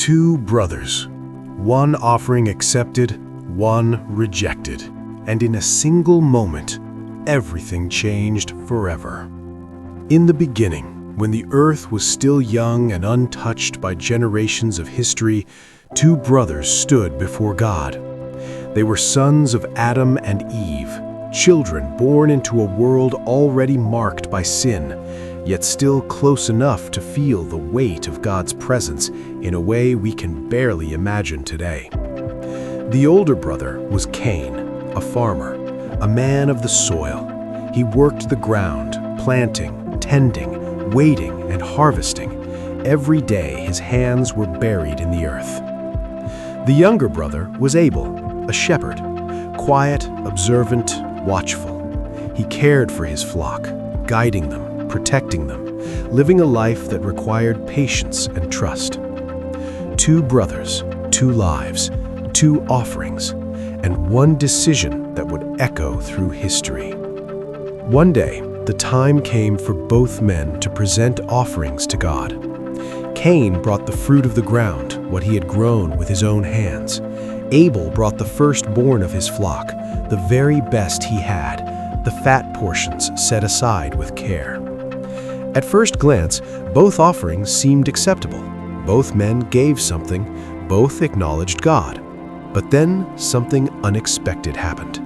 Two brothers, one offering accepted, one rejected, and in a single moment, everything changed forever. In the beginning, when the earth was still young and untouched by generations of history, two brothers stood before God. They were sons of Adam and Eve, children born into a world already marked by sin, yet still close enough to feel the weight of God's presence in a way we can barely imagine today. The older brother was Cain, a farmer, a man of the soil. He worked the ground, planting, tending, waiting, and harvesting. Every day his hands were buried in the earth. The younger brother was Abel, a shepherd, quiet, observant, watchful. He cared for his flock, guiding them, protecting them, living a life that required patience and trust. Two brothers, two lives, two offerings, and one decision that would echo through history. One day, the time came for both men to present offerings to God. Cain brought the fruit of the ground, what he had grown with his own hands. Abel brought the firstborn of his flock, the very best he had, the fat portions set aside with care. At first glance, both offerings seemed acceptable. Both men gave something, both acknowledged God. But then something unexpected happened.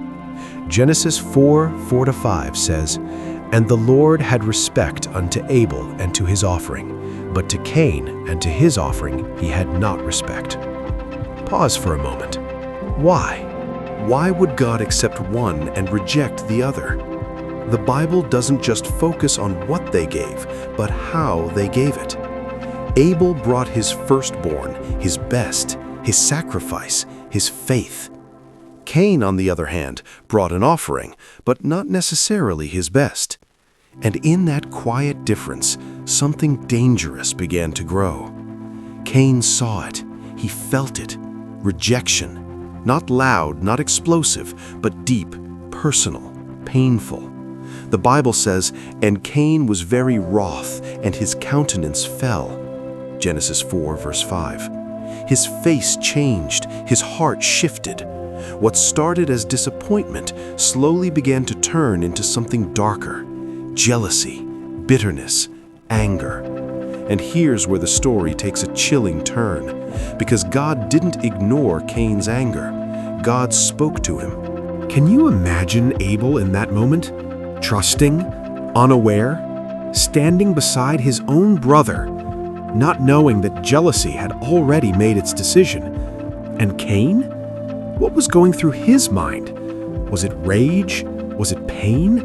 Genesis 4:4-5 says, "And the Lord had respect unto Abel and to his offering, but to Cain and to his offering he had not respect." Pause for a moment. Why? Why would God accept one and reject the other? The Bible doesn't just focus on what they gave, but how they gave it. Abel brought his firstborn, his best, his sacrifice, his faith. Cain, on the other hand, brought an offering, but not necessarily his best. And in that quiet difference, something dangerous began to grow. Cain saw it. He felt it. Rejection. Not loud, not explosive, but deep, personal, painful. The Bible says, "And Cain was very wroth, and his countenance fell." Genesis 4:5. His face changed, his heart shifted. What started as disappointment slowly began to turn into something darker: jealousy, bitterness, anger. And here's where the story takes a chilling turn, because God didn't ignore Cain's anger. God spoke to him. Can you imagine Abel in that moment? Trusting, unaware, standing beside his own brother, not knowing that jealousy had already made its decision. And Cain? What was going through his mind? Was it rage? Was it pain?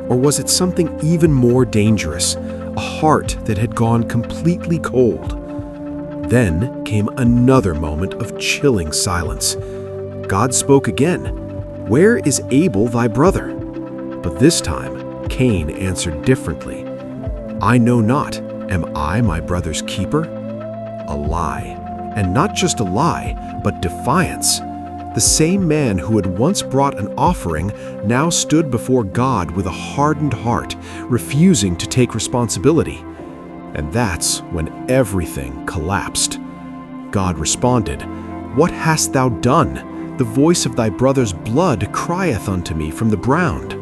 Or was it something even more dangerous, a heart that had gone completely cold? Then came another moment of chilling silence. God spoke again. "Where is Abel thy brother?" But this time, Cain answered differently. "I know not. Am I my brother's keeper?" A lie. And not just a lie, but defiance. The same man who had once brought an offering now stood before God with a hardened heart, refusing to take responsibility. And that's when everything collapsed. God responded, "What hast thou done? The voice of thy brother's blood crieth unto me from the ground."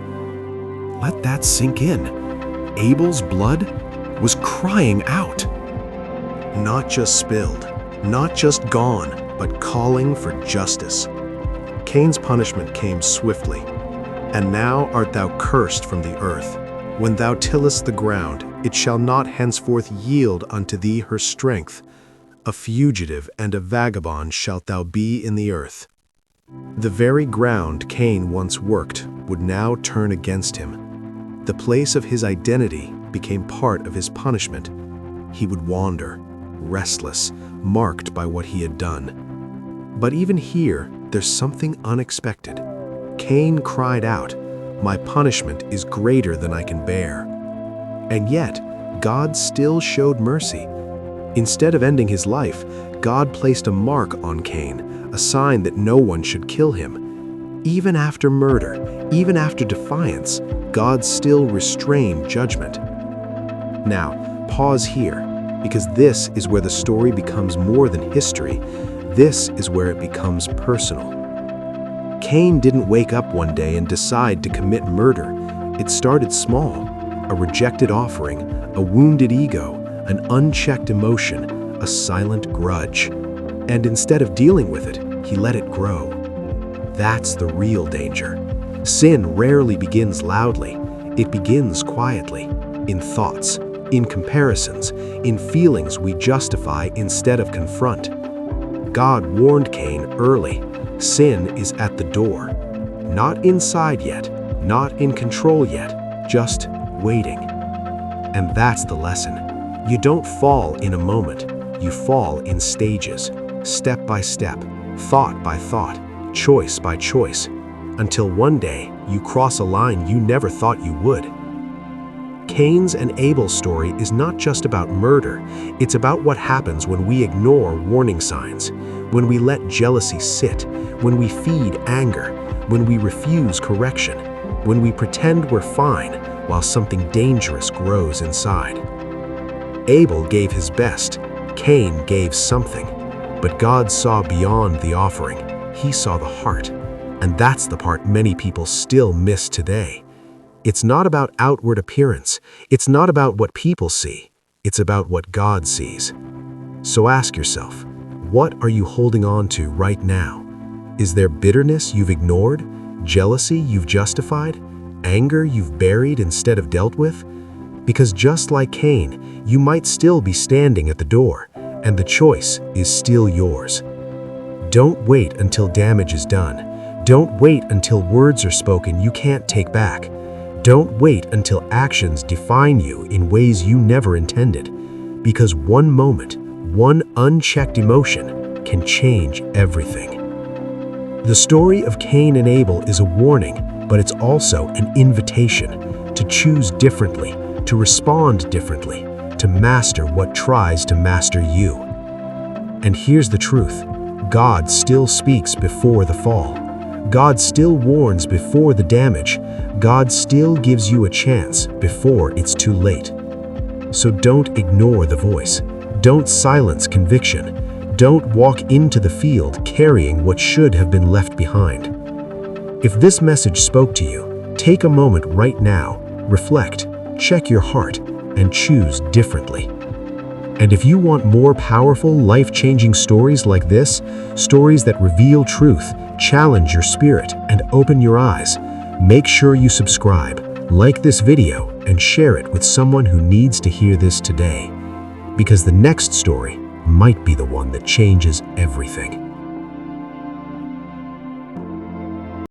Let that sink in. Abel's blood was crying out. Not just spilled, not just gone, but calling for justice. Cain's punishment came swiftly. "And now art thou cursed from the earth. When thou tillest the ground, it shall not henceforth yield unto thee her strength. A fugitive and a vagabond shalt thou be in the earth." The very ground Cain once worked would now turn against him. The place of his identity became part of his punishment. He would wander, restless, marked by what he had done. But even here, there's something unexpected. Cain cried out, "My punishment is greater than I can bear." And yet, God still showed mercy. Instead of ending his life, God placed a mark on Cain, a sign that no one should kill him. Even after murder, even after defiance, God still restrained judgment. Now, pause here. because this is where the story becomes more than history. This is where it becomes personal. Cain didn't wake up one day and decide to commit murder. It started small: a rejected offering, a wounded ego, an unchecked emotion, a silent grudge. And instead of dealing with it, he let it grow. That's the real danger. Sin rarely begins loudly. It begins quietly, in thoughts, in comparisons, in feelings we justify instead of confront. God warned Cain early: sin is at the door. Not inside yet, not in control yet, just waiting. And that's the lesson. You don't fall in a moment. You fall in stages, step by step, thought by thought, choice by choice, until one day you cross a line you never thought you would. Cain's and Abel's story is not just about murder. It's about what happens when we ignore warning signs, when we let jealousy sit, when we feed anger, when we refuse correction, when we pretend we're fine while something dangerous grows inside. Abel gave his best. Cain gave something. But God saw beyond the offering. He saw the heart. And that's the part many people still miss today. It's not about outward appearance. It's not about what people see. It's about what God sees. So ask yourself, what are you holding on to right now? Is there bitterness you've ignored? Jealousy you've justified? Anger you've buried instead of dealt with? Because just like Cain, you might still be standing at the door, and the choice is still yours. Don't wait until damage is done. Don't wait until words are spoken you can't take back. Don't wait until actions define you in ways you never intended. Because one moment, one unchecked emotion can change everything. The story of Cain and Abel is a warning, but it's also an invitation to choose differently, to respond differently, to master what tries to master you. And here's the truth: God still speaks before the fall. God still warns before the damage. God still gives you a chance before it's too late. So don't ignore the voice. Don't silence conviction. Don't walk into the field carrying what should have been left behind. If this message spoke to you, take a moment right now, reflect, check your heart, and choose differently. And if you want more powerful, life-changing stories like this, stories that reveal truth, challenge your spirit, and open your eyes, make sure you subscribe, like this video, and share it with someone who needs to hear this today. Because the next story might be the one that changes everything.